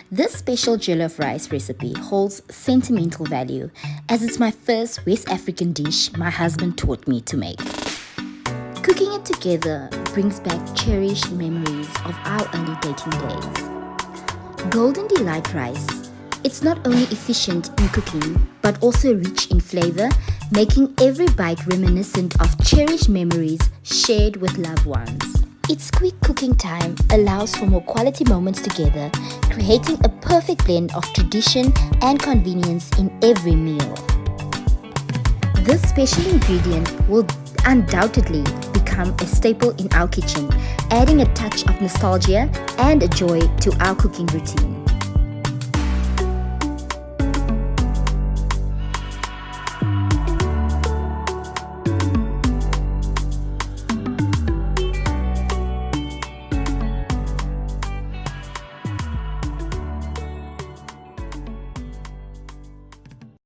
This special jollof rice recipe holds sentimental value as it's my first West African dish my husband taught me to make. Cooking it together brings back cherished memories of our early dating days. Golden Delight rice. It's not only efficient in cooking but also rich in flavor, making every bite reminiscent of cherished memories shared with loved ones. Its quick cooking time allows for more quality moments together, creating a perfect blend of tradition and convenience in every meal. This special ingredient will undoubtedly become a staple in our kitchen, adding a touch of nostalgia and a joy to our cooking routine.